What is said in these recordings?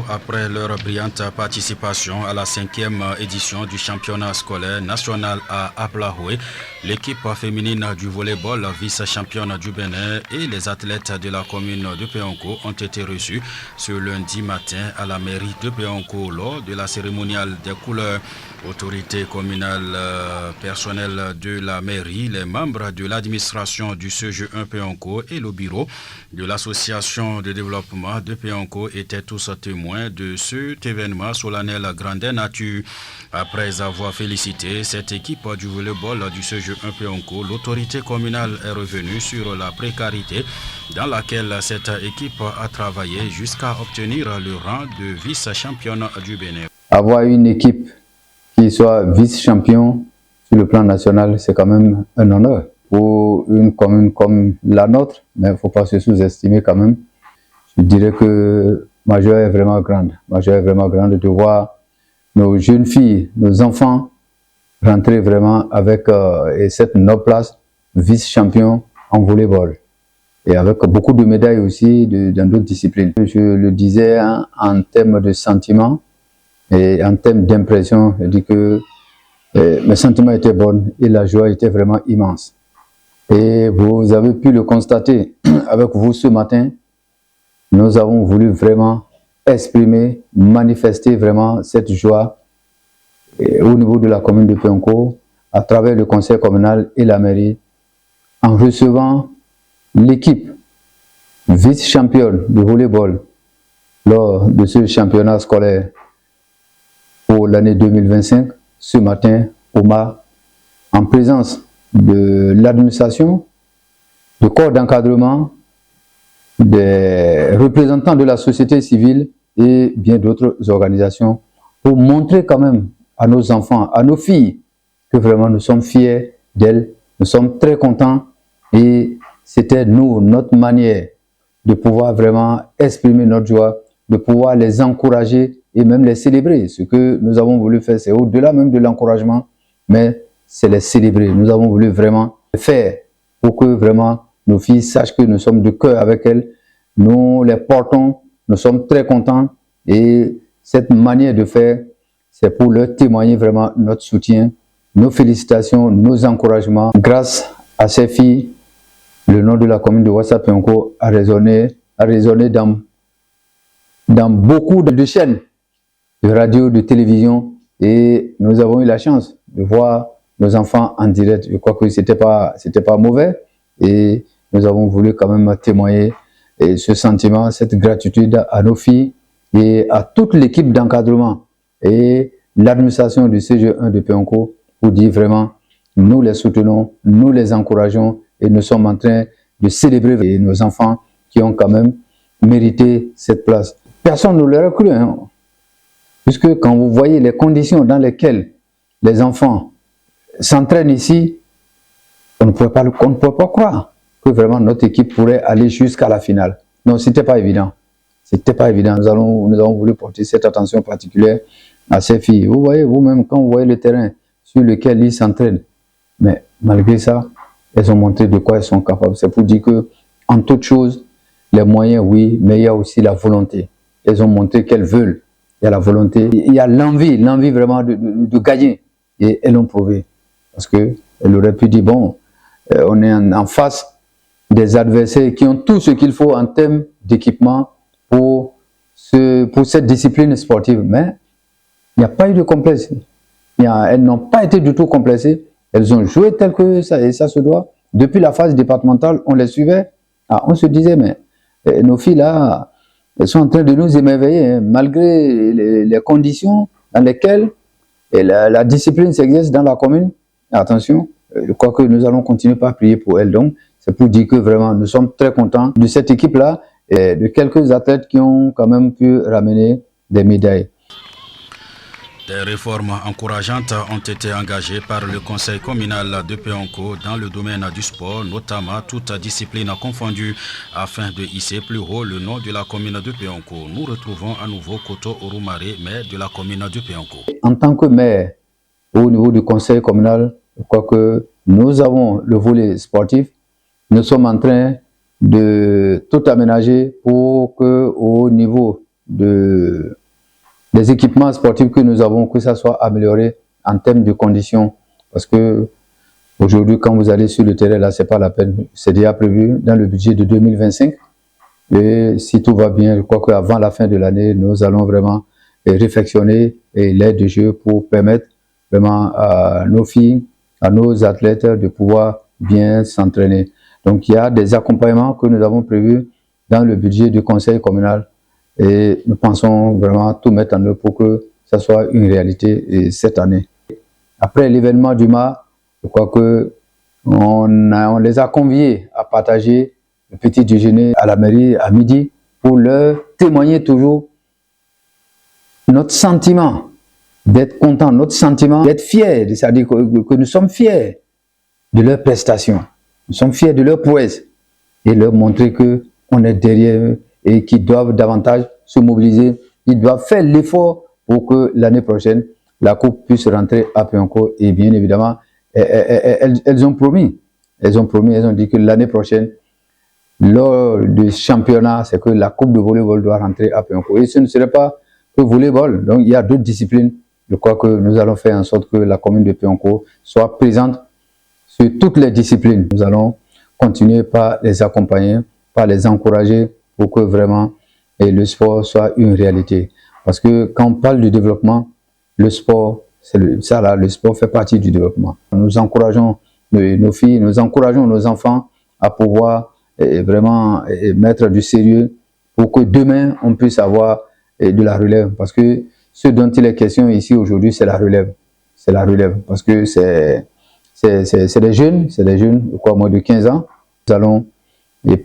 Après leur brillante participation à la 5e édition du championnat scolaire national à Aplahoé, l'équipe féminine du volleyball, vice-championne du Bénin, et les athlètes de la commune de Péonko ont été reçus ce lundi matin à la mairie de Péonko lors de la cérémoniale des couleurs. Autorité communale, personnel de la mairie, les membres de l'administration du CGE1 Péonko et le bureau de l'association de développement de Péonko étaient tous témoins de cet événement solennel grandeur nature. Après avoir félicité cette équipe du volleyball du CGE1 Péonko, l'autorité communale est revenue sur la précarité dans laquelle cette équipe a travaillé jusqu'à obtenir le rang de vice-championne du Bénin. Avoir une équipe qui soit vice-champion sur le plan national, c'est quand même un honneur pour une commune comme la nôtre, mais il ne faut pas se sous-estimer quand même. Je dirais que ma joie est vraiment grande. Ma joie est vraiment grande de voir nos jeunes filles, nos enfants rentrer vraiment avec cette noble place, vice-champion en volleyball. Et avec beaucoup de médailles aussi dans d'autres disciplines. Je le disais en termes de sentiments et en termes d'impression, je dis que mes sentiments étaient bons et la joie était vraiment immense. Et vous avez pu le constater avec vous ce matin, nous avons voulu vraiment exprimer, manifester vraiment cette joie au niveau de la commune de Péonko, à travers le conseil communal et la mairie, en recevant l'équipe vice-championne de volleyball lors de ce championnat scolaire pour l'année 2025, ce matin, au MAR, en présence de l'administration, du corps d'encadrement, des représentants de la société civile et bien d'autres organisations, pour montrer quand même à nos enfants, à nos filles, que vraiment nous sommes fiers d'elles, nous sommes très contents et c'était nous, notre manière de pouvoir vraiment exprimer notre joie, de pouvoir les encourager et même les célébrer. Ce que nous avons voulu faire, c'est au-delà même de l'encouragement, mais c'est les célébrer. Nous avons voulu vraiment faire pour que vraiment nos filles sachent que nous sommes de cœur avec elles. Nous les portons, nous sommes très contents et cette manière de faire, c'est pour leur témoigner vraiment notre soutien, nos félicitations, nos encouragements. Grâce à ces filles, le nom de la commune de Ouassa Péonko a résonné dans beaucoup de chaînes de radio, de télévision, et nous avons eu la chance de voir nos enfants en direct. Je crois que c'était pas mauvais, et nous avons voulu quand même témoigner ce sentiment, cette gratitude à nos filles et à toute l'équipe d'encadrement et l'administration du CGE1 de Péonko pour dire vraiment, nous les soutenons, nous les encourageons et nous sommes en train de célébrer nos enfants qui ont quand même mérité cette place. Personne ne l'aurait cru, hein, puisque quand vous voyez les conditions dans lesquelles les enfants s'entraînent ici, on ne pouvait pas croire que vraiment notre équipe pourrait aller jusqu'à la finale. Non, c'était pas évident. C'était pas évident. Nous avons voulu porter cette attention particulière à ces filles. Vous voyez vous-même quand vous voyez le terrain sur lequel ils s'entraînent, mais malgré ça, elles ont montré de quoi elles sont capables. C'est pour dire que, en toute chose, les moyens, oui, mais il y a aussi la volonté. Elles ont montré qu'elles veulent. Il y a la volonté, il y a l'envie vraiment de gagner. Et elles l'ont prouvé. Parce qu'elles auraient pu dire, bon, on est en face des adversaires qui ont tout ce qu'il faut en termes d'équipement pour cette discipline sportive. Mais il n'y a pas eu de complexe. Elles n'ont pas été du tout complexées. Elles ont joué tel que ça, et ça se doit. Depuis la phase départementale, on les suivait. Ah, on se disait, mais nos filles là, elles sont en train de nous émerveiller, hein, malgré les conditions dans lesquelles la discipline s'exerce dans la commune. Attention, je crois que nous allons continuer par prier pour elles. Donc, c'est pour dire que vraiment, nous sommes très contents de cette équipe-là et de quelques athlètes qui ont quand même pu ramener des médailles. Des réformes encourageantes ont été engagées par le conseil communal de Péonko dans le domaine du sport, notamment toute discipline confondue, afin de hisser plus haut le nom de la commune de Péonko. Nous retrouvons à nouveau Koto Orumare, maire de la commune de Péonko. En tant que maire, au niveau du conseil communal, je crois que nous avons le volet sportif. Nous sommes en train de tout aménager pour que, au niveau des équipements sportifs que nous avons, que ça soit amélioré en termes de conditions. Parce que aujourd'hui, quand vous allez sur le terrain, là, c'est pas la peine. C'est déjà prévu dans le budget de 2025. Et si tout va bien, je crois qu'avant la fin de l'année, nous allons vraiment réflexionner l'aide de jeu pour permettre vraiment à nos filles, à nos athlètes de pouvoir bien s'entraîner. Donc, il y a des accompagnements que nous avons prévus dans le budget du conseil communal et nous pensons vraiment tout mettre en œuvre pour que ça soit une réalité cette année. Après l'événement du MAR, je crois qu'on les a conviés à partager le petit déjeuner à la mairie à midi pour leur témoigner toujours notre sentiment d'être content, notre sentiment d'être fier, c'est-à-dire que nous sommes fiers de leurs prestations, nous sommes fiers de leurs prouesses et leur montrer qu'on est derrière eux et qu'ils doivent davantage se mobiliser, ils doivent faire l'effort pour que l'année prochaine, la coupe puisse rentrer à Péoncourt et bien évidemment, elles ont promis, elles ont dit que l'année prochaine, lors du championnat, c'est que la coupe de volleyball doit rentrer à Péoncourt. Et ce ne serait pas que volleyball, donc il y a d'autres disciplines. Je crois que nous allons faire en sorte que la commune de Péoncourt soit présente sur toutes les disciplines. Nous allons continuer par les accompagner, par les encourager pour que vraiment le sport soit une réalité. Parce que quand on parle du développement, le sport, le sport fait partie du développement. Nous encourageons nos filles, nous encourageons nos enfants à pouvoir vraiment mettre du sérieux pour que demain on puisse avoir de la relève. Parce que ce dont il est question ici aujourd'hui, c'est la relève. C'est la relève. Parce que c'est des jeunes, je crois, moins de 15 ans. Nous allons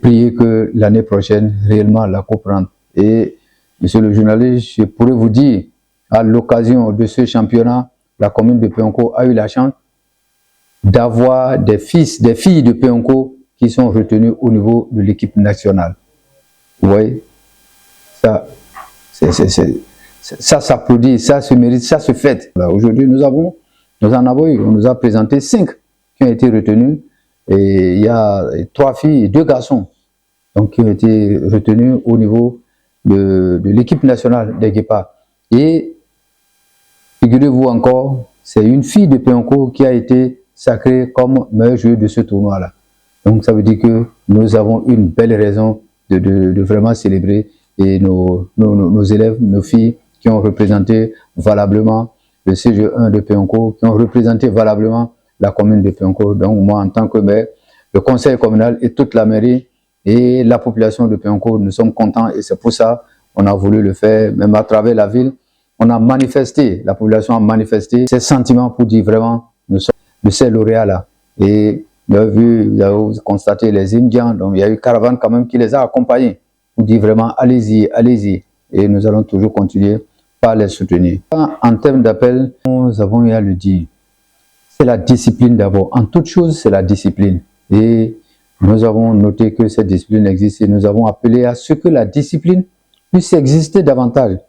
prier que l'année prochaine, réellement, la coupe rentre. Et, monsieur le journaliste, je pourrais vous dire, à l'occasion de ce championnat, la commune de Péoncourt a eu la chance d'avoir des filles de Péoncourt qui sont retenues au niveau de l'équipe nationale. Vous voyez, ça s'applaudit, ça se mérite, ça se fête. Aujourd'hui, nous en avons eu, on nous a présenté 5 qui ont été retenus et il y a 3 filles et 2 garçons donc, qui ont été retenus au niveau de l'équipe nationale des Guépards. Et figurez-vous encore, c'est une fille de Péoncourt qui a été sacrée comme meilleure joueuse de ce tournoi-là. Donc ça veut dire que nous avons une belle raison de vraiment célébrer et nos élèves, nos filles qui ont représenté valablement le CG1 de Péoncourt, qui ont représenté valablement la commune de Péoncourt. Donc moi, en tant que maire, le conseil communal et toute la mairie et la population de Péoncourt, nous sommes contents et c'est pour ça qu'on a voulu le faire, même à travers la ville. On a manifesté, la population a manifesté ses sentiments pour dire vraiment, nous sommes de ces lauréats-là. Et vous avez constaté les Indiens, donc il y a eu Caravane quand même qui les a accompagnés pour dire vraiment, allez-y, allez-y. Et nous allons toujours continuer par les soutenir. En termes d'appel, nous avons eu à le dire, c'est la discipline d'abord. En toute chose, c'est la discipline. Et nous avons noté que cette discipline existe et nous avons appelé à ce que la discipline puisse exister davantage.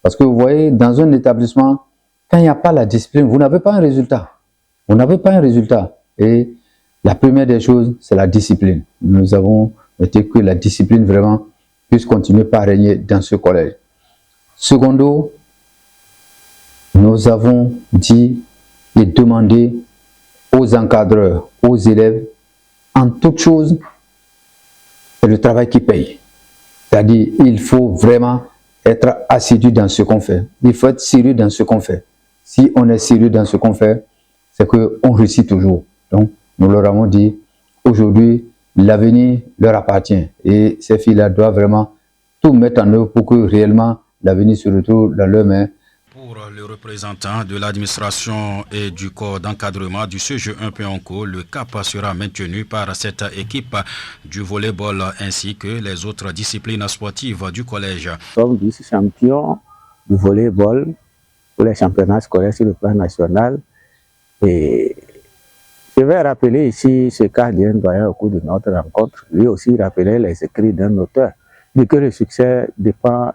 Parce que vous voyez, dans un établissement, quand il n'y a pas la discipline, vous n'avez pas un résultat. Vous n'avez pas un résultat. Et la première des choses, c'est la discipline. Nous avons été que la discipline vraiment puisse continuer par régner dans ce collège. Secondo, nous avons dit et demandé aux encadreurs, aux élèves, en toute chose, c'est le travail qui paye. C'est-à-dire, il faut vraiment être assidu dans ce qu'on fait. Il faut être sérieux dans ce qu'on fait. Si on est sérieux dans ce qu'on fait, c'est qu'on réussit toujours. Donc, nous leur avons dit, aujourd'hui, l'avenir leur appartient. Et ces filles-là doivent vraiment tout mettre en œuvre pour que réellement l'avenir se retrouve dans leurs mains. Pour le représentant de l'administration et du corps d'encadrement du CG1 Péoncourt, le cap sera maintenu par cette équipe du volleyball ainsi que les autres disciplines sportives du collège. Nous sommes vice-champions du volleyball pour les championnats scolaires sur le plan national. Et je vais rappeler ici ce qu'a dit un doyen au cours de notre rencontre. Lui aussi rappelait les écrits d'un auteur. Dit que le succès dépend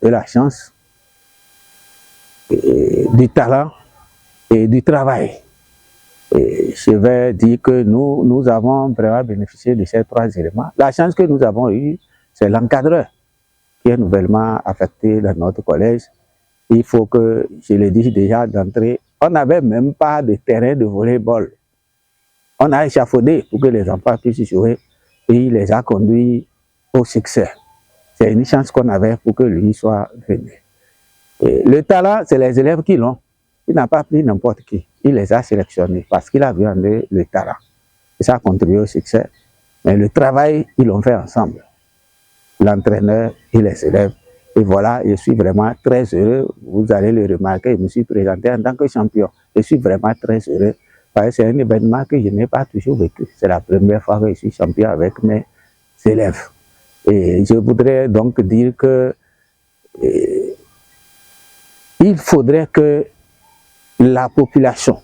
de la chance, du talent et du travail. Et je vais dire que nous avons vraiment bénéficié de ces 3 éléments. La chance que nous avons eue, c'est l'encadreur qui est nouvellement affecté dans notre collège. Il faut que, je l'ai dit déjà d'entrée, on n'avait même pas de terrain de volleyball. On a échafaudé pour que les enfants puissent jouer et il les a conduits au succès. C'est une chance qu'on avait pour que lui soit venu. Et le talent, c'est les élèves qui l'ont. Il n'a pas pris n'importe qui. Il les a sélectionnés parce qu'il a vu en eux le talent. Et ça a contribué au succès. Mais le travail, ils l'ont fait ensemble. L'entraîneur et les élèves. Et voilà, je suis vraiment très heureux. Vous allez le remarquer, je me suis présenté en tant que champion. Je suis vraiment très heureux. Parce que c'est un événement que je n'ai pas toujours vécu. C'est la première fois que je suis champion avec mes élèves. Et je voudrais donc dire que il faudrait que la population,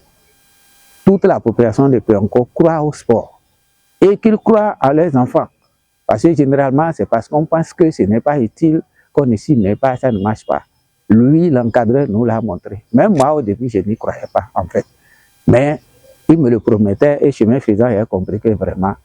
toute la population de Péonko croit au sport et qu'ils croient à leurs enfants. Parce que généralement, c'est parce qu'on pense que ce n'est pas utile, qu'on ne s'y met pas, ça ne marche pas. Lui, l'encadreur, nous l'a montré. Même moi, au début, je n'y croyais pas, en fait. Mais il me le promettait et chemin faisant, j'ai compris que vraiment,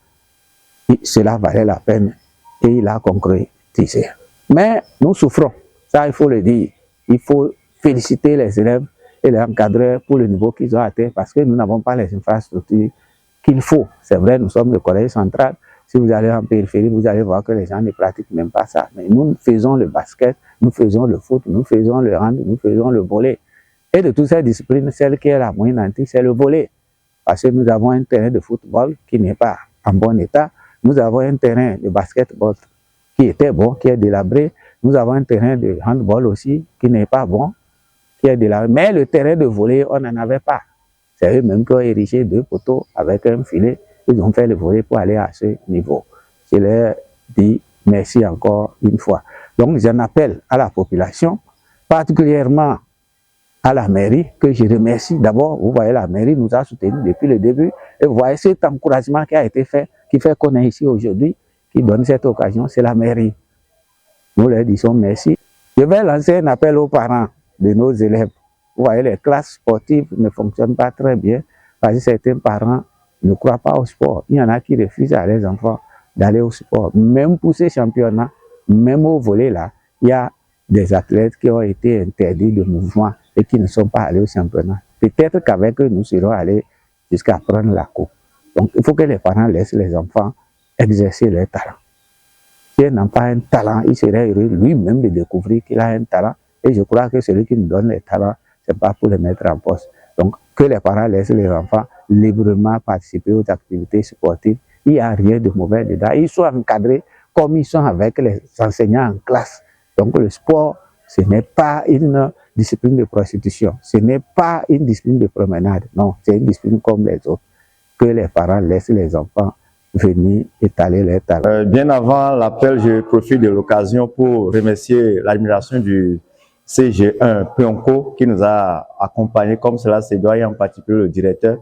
cela valait la peine et il a concrétisé. Mais nous souffrons, ça il faut le dire. Il faut féliciter les élèves et les encadreurs pour le niveau qu'ils ont atteint parce que nous n'avons pas les infrastructures qu'il faut. C'est vrai, nous sommes le collège central. Si vous allez en périphérie, vous allez voir que les gens ne pratiquent même pas ça. Mais nous faisons le basket, nous faisons le foot, nous faisons le hand, nous faisons le volley. Et de toutes ces disciplines, celle qui est la moins antique, c'est le volley. Parce que nous avons un terrain de football qui n'est pas en bon état. Nous avons un terrain de basketball qui était bon, qui est délabré. Nous avons un terrain de handball aussi qui n'est pas bon, qui est délabré. Mais le terrain de volley, on n'en avait pas. C'est eux-mêmes qui ont érigé 2 poteaux avec un filet. Ils ont fait le volley pour aller à ce niveau. Je leur dis merci encore une fois. Donc, j'en appelle à la population, particulièrement à la mairie, que je remercie. D'abord, vous voyez, la mairie nous a soutenus depuis le début. Et vous voyez cet encouragement qui a été fait, qui fait qu'on est ici aujourd'hui, qui donne cette occasion, c'est la mairie. Nous leur disons merci. Je vais lancer un appel aux parents de nos élèves. Vous voyez, les classes sportives ne fonctionnent pas très bien parce que certains parents ne croient pas au sport. Il y en a qui refusent à leurs enfants d'aller au sport. Même pour ces championnats, même au volley là, il y a des athlètes qui ont été interdits de mouvement et qui ne sont pas allés au championnat. Peut-être qu'avec eux, nous serons allés jusqu'à prendre la coupe. Donc, il faut que les parents laissent les enfants exercer leur talent. Si un enfant a un talent, il serait heureux lui-même de découvrir qu'il a un talent. Et je crois que celui qui nous donne les talents, ce n'est pas pour les mettre en poste. Donc, que les parents laissent les enfants librement participer aux activités sportives. Il n'y a rien de mauvais dedans. Ils sont encadrés comme ils sont avec les enseignants en classe. Donc, le sport, ce n'est pas une discipline de prostitution. Ce n'est pas une discipline de promenade. Non, c'est une discipline comme les autres. Que les parents laissent les enfants venir étaler leur talent. Bien avant l'appel, je profite de l'occasion pour remercier l'administration du CG1 Péonko qui nous a accompagnés comme cela se doit, et en particulier le directeur.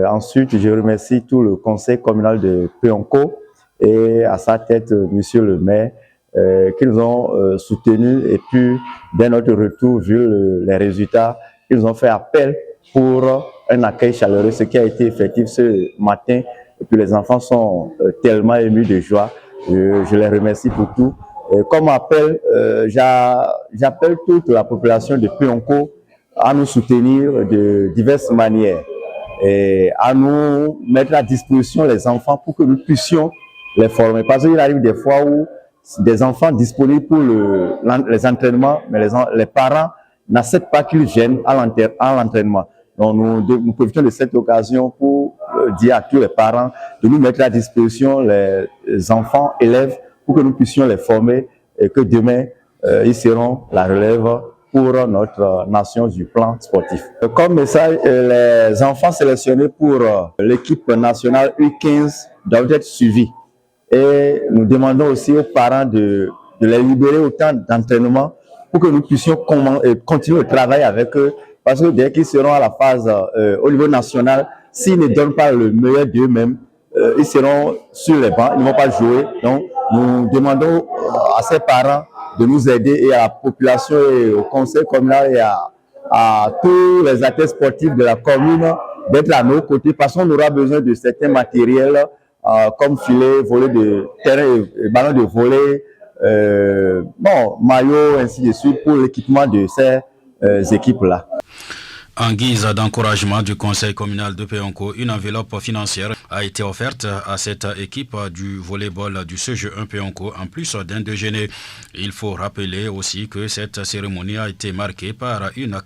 Ensuite, je remercie tout le conseil communal de Péonko et à sa tête, monsieur le maire, qui nous ont soutenus. Et puis, dès notre retour, vu les résultats, ils nous ont fait appel pour un accueil chaleureux, ce qui a été effectif ce matin. Et puis, les enfants sont tellement émus de joie. Je les remercie pour tout. Et comme appel, j'appelle toute la population de Péonko à nous soutenir de diverses manières et à nous mettre à disposition les enfants pour que nous puissions les former. Parce qu'il arrive des fois où des enfants disponibles pour les entraînements, mais les parents n'acceptent pas qu'ils viennent à l'entraînement. Donc nous profitons de cette occasion pour dire à tous les parents de nous mettre à disposition les enfants, élèves, pour que nous puissions les former et que demain, ils seront la relève pour notre nation du plan sportif. Comme message, les enfants sélectionnés pour l'équipe nationale U15 doivent être suivis. Et nous demandons aussi aux parents de les libérer autant d'entraînement pour que nous puissions continuer le travail avec eux. Parce que dès qu'ils seront à la phase au niveau national, s'ils ne donnent pas le meilleur d'eux-mêmes, ils seront sur les bancs, ils ne vont pas jouer. Donc, nous demandons à ces parents de nous aider et à la population et au conseil communal et à tous les athlètes sportifs de la commune d'être à nos côtés parce qu'on aura besoin de certains matériels comme filet, volet de terrain, ballon de volley, maillots, ainsi de suite, pour l'équipement de ces équipes-là. En guise d'encouragement du conseil communal de Péonko, une enveloppe financière a été offerte à cette équipe du volleyball du CG1 Péonko, en plus d'un déjeuner. Il faut rappeler aussi que cette cérémonie a été marquée par une